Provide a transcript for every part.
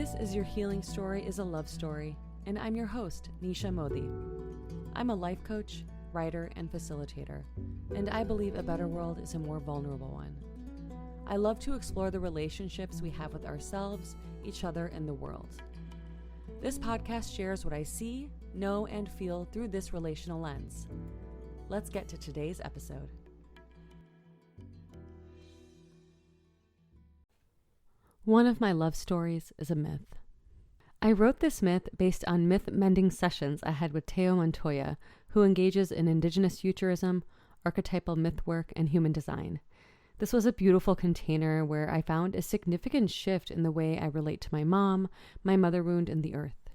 This is Your Healing Story is a Love Story, and I'm your host, Nisha Modi. I'm a life coach, writer, and facilitator, and I believe a better world is a more vulnerable one. I love to explore the relationships we have with ourselves, each other, and the world. This podcast shares what I see, know, and feel through this relational lens. Let's get to today's episode. One of my love stories is a myth. I wrote this myth based on myth-mending sessions I had with Téo Montoya, who engages in indigenous futurism, archetypal myth work, and human design. This was a beautiful container where I found a significant shift in the way I relate to my mom, my mother wound, and the earth.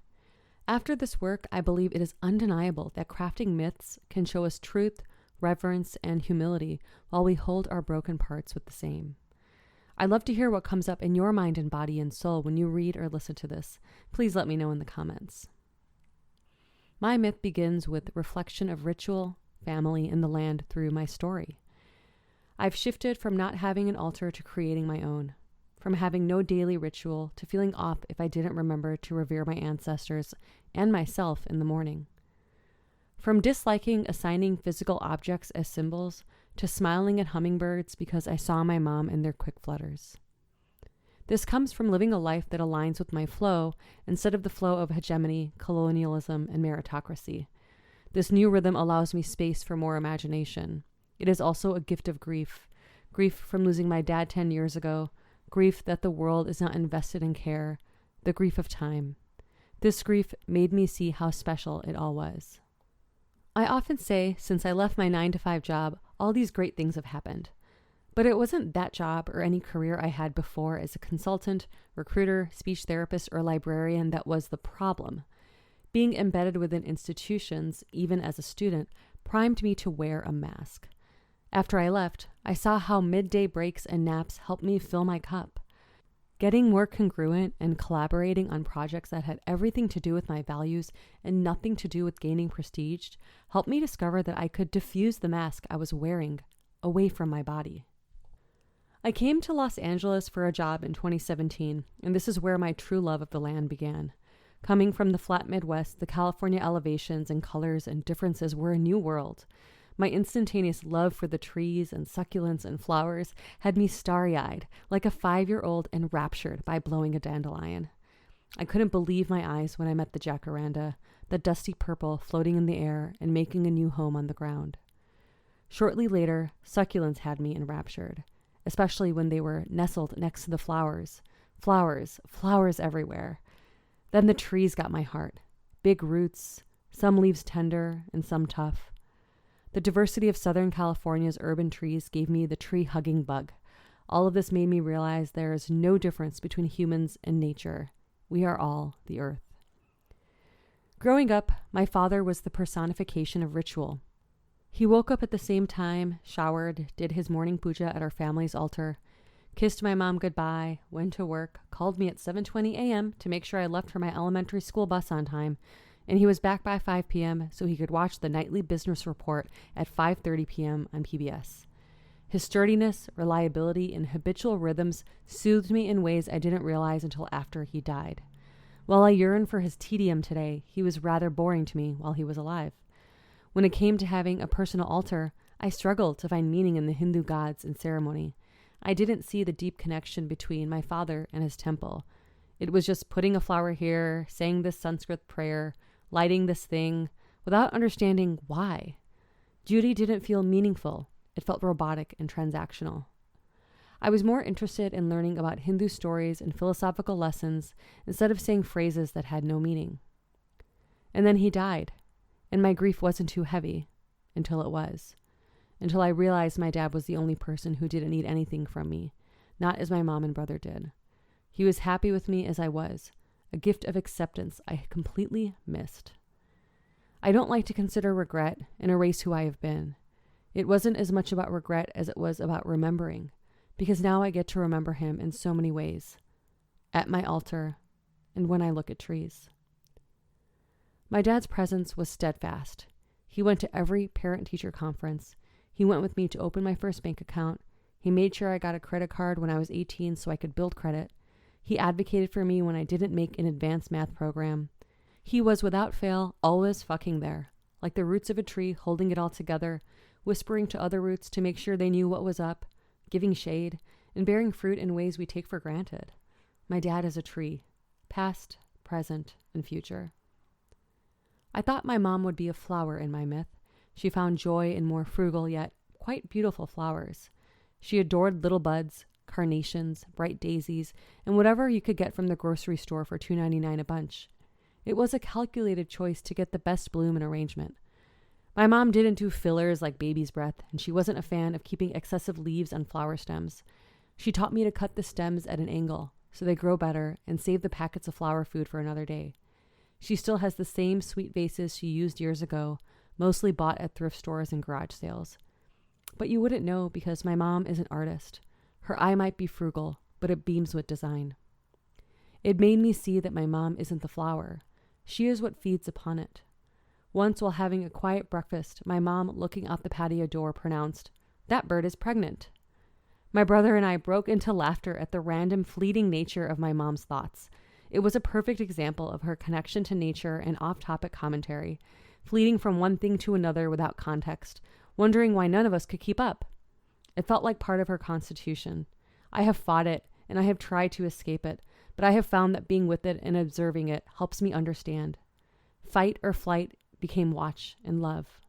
After this work, I believe it is undeniable that crafting myths can show us truth, reverence, and humility while we hold our broken parts with the same. I'd love to hear what comes up in your mind and body and soul when you read or listen to this. Please let me know in the comments. My myth begins with reflection of ritual, family, and the land through my story. I've shifted from not having an altar to creating my own, from having no daily ritual to feeling off if I didn't remember to revere my ancestors and myself in the morning. From disliking assigning physical objects as symbols to smiling at hummingbirds because I saw my mom in their quick flutters. This comes from living a life that aligns with my flow instead of the flow of hegemony, colonialism, and meritocracy. This new rhythm allows me space for more imagination. It is also a gift of grief. Grief from losing my dad 10 years ago, grief that the world is not invested in care, the grief of time. This grief made me see how special it all was. I often say, since I left my 9-to-5 job, all these great things have happened. But it wasn't that job or any career I had before as a consultant, recruiter, speech therapist, or librarian that was the problem. Being embedded within institutions, even as a student, primed me to wear a mask. After I left, I saw how midday breaks and naps helped me fill my cup. Getting more congruent and collaborating on projects that had everything to do with my values and nothing to do with gaining prestige helped me discover that I could diffuse the mask I was wearing away from my body. I came to Los Angeles for a job in 2017, and this is where my true love of the land began. Coming from the flat Midwest, the California elevations and colors and differences were a new world. My instantaneous love for the trees and succulents and flowers had me starry-eyed, like a 5-year-old enraptured by blowing a dandelion. I couldn't believe my eyes when I met the jacaranda, the dusty purple floating in the air and making a new home on the ground. Shortly later, succulents had me enraptured, especially when they were nestled next to the flowers. Flowers everywhere. Then the trees got my heart. Big roots, some leaves tender and some tough. The diversity of Southern California's urban trees gave me the tree-hugging bug. All of this made me realize there is no difference between humans and nature. We are all the earth. Growing up, my father was the personification of ritual. He woke up at the same time, showered, did his morning puja at our family's altar, kissed my mom goodbye, went to work, called me at 7:20 a.m. to make sure I left for my elementary school bus on time, and he was back by 5 p.m. so he could watch the nightly business report at 5:30 p.m. on PBS. His sturdiness, reliability, and habitual rhythms soothed me in ways I didn't realize until after he died. While I yearn for his tedium today, he was rather boring to me while he was alive. When it came to having a personal altar, I struggled to find meaning in the Hindu gods and ceremony. I didn't see the deep connection between my father and his temple. It was just putting a flower here, saying this Sanskrit prayer, lighting this thing, without understanding why. Duty didn't feel meaningful. It felt robotic and transactional. I was more interested in learning about Hindu stories and philosophical lessons instead of saying phrases that had no meaning. And then he died, and my grief wasn't too heavy, until it was. Until I realized my dad was the only person who didn't need anything from me, not as my mom and brother did. He was happy with me as I was, a gift of acceptance I had completely missed. I don't like to consider regret and erase who I have been. It wasn't as much about regret as it was about remembering, because now I get to remember him in so many ways, at my altar and when I look at trees. My dad's presence was steadfast. He went to every parent-teacher conference. He went with me to open my first bank account. He made sure I got a credit card when I was 18 so I could build credit. He advocated for me when I didn't make an advanced math program. He was, without fail, always fucking there, like the roots of a tree holding it all together, whispering to other roots to make sure they knew what was up, giving shade, and bearing fruit in ways we take for granted. My dad is a tree, past, present, and future. I thought my mom would be a flower in my myth. She found joy in more frugal yet quite beautiful flowers. She adored little buds, carnations, bright daisies, and whatever you could get from the grocery store for $2.99 a bunch. It was a calculated choice to get the best bloom and arrangement. My mom didn't do fillers like baby's breath, and she wasn't a fan of keeping excessive leaves on flower stems. She taught me to cut the stems at an angle so they grow better and save the packets of flower food for another day. She still has the same sweet vases she used years ago, mostly bought at thrift stores and garage sales. But you wouldn't know because my mom is an artist. Her eye might be frugal, but it beams with design. It made me see that my mom isn't the flower. She is what feeds upon it. Once, while having a quiet breakfast, my mom, looking out the patio door, pronounced, "That bird is pregnant." My brother and I broke into laughter at the random, fleeting nature of my mom's thoughts. It was a perfect example of her connection to nature and off-topic commentary, fleeting from one thing to another without context, wondering why none of us could keep up. It felt like part of her constitution. I have fought it, and I have tried to escape it, but I have found that being with it and observing it helps me understand. Fight or flight became watch and love.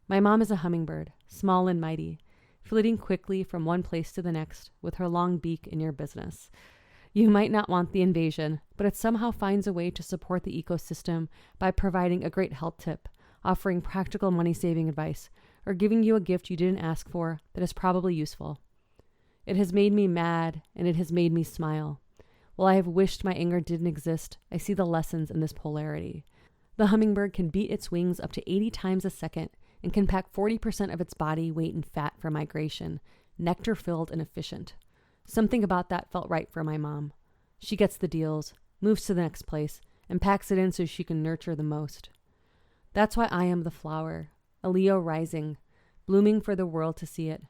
My mom is a hummingbird, small and mighty, flitting quickly from one place to the next with her long beak in your business. You might not want the invasion, but it somehow finds a way to support the ecosystem by providing a great help tip, offering practical money-saving advice, or giving you a gift you didn't ask for that is probably useful. It has made me mad, and it has made me smile. While I have wished my anger didn't exist, I see the lessons in this polarity. The hummingbird can beat its wings up to 80 times a second and can pack 40% of its body weight in fat for migration, nectar-filled and efficient. Something about that felt right for my mom. She gets the deals, moves to the next place, and packs it in so she can nurture the most. That's why I am the flower, a Leo rising, blooming for the world to see it,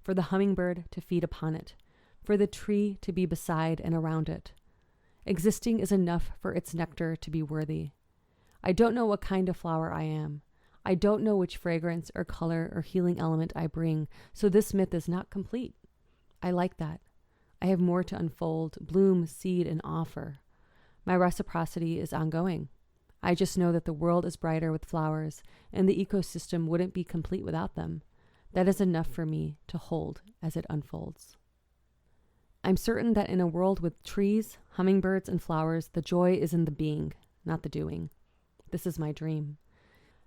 for the hummingbird to feed upon it, for the tree to be beside and around it. Existing is enough for its nectar to be worthy. I don't know what kind of flower I am. I don't know which fragrance or color or healing element I bring, so this myth is not complete. I like that. I have more to unfold, bloom, seed, and offer. My reciprocity is ongoing. I just know that the world is brighter with flowers, and the ecosystem wouldn't be complete without them. That is enough for me to hold as it unfolds. I'm certain that in a world with trees, hummingbirds, and flowers, the joy is in the being, not the doing. This is my dream.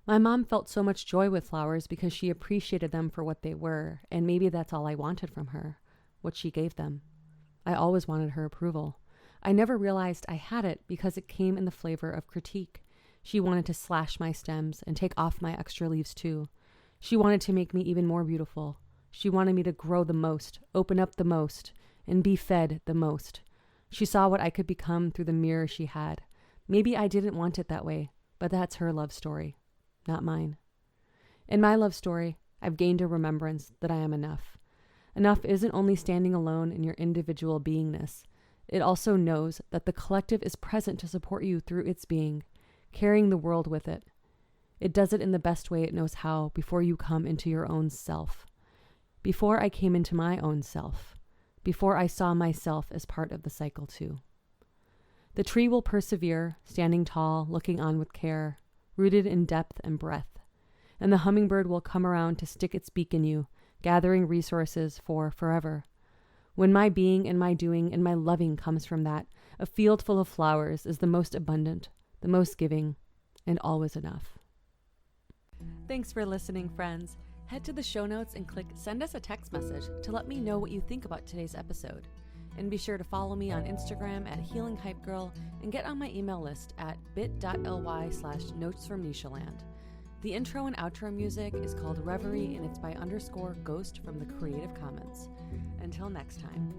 My mom felt so much joy with flowers because she appreciated them for what they were, and maybe that's all I wanted from her, what she gave them. I always wanted her approval. I never realized I had it because it came in the flavor of critique. She wanted to slash my stems and take off my extra leaves too. She wanted to make me even more beautiful. She wanted me to grow the most, open up the most, and be fed the most. She saw what I could become through the mirror she had. Maybe I didn't want it that way, but that's her love story, not mine. In my love story, I've gained a remembrance that I am enough. Enough isn't only standing alone in your individual beingness. It also knows that the collective is present to support you through its being, carrying the world with it. It does it in the best way it knows how before you come into your own self. Before I came into my own self. Before I saw myself as part of the cycle too. The tree will persevere, standing tall, looking on with care, rooted in depth and breadth. And the hummingbird will come around to stick its beak in you, gathering resources for forever. When my being and my doing and my loving comes from that, a field full of flowers is the most abundant, the most giving, and always enough. Thanks for listening, friends. Head to the show notes and click send us a text message to let me know what you think about today's episode. And be sure to follow me on Instagram at HealingHypeGirl and get on my email list at bit.ly/notesfromnishaland. The intro and outro music is called Reverie and it's by _Ghost from the Creative Commons. Until next time.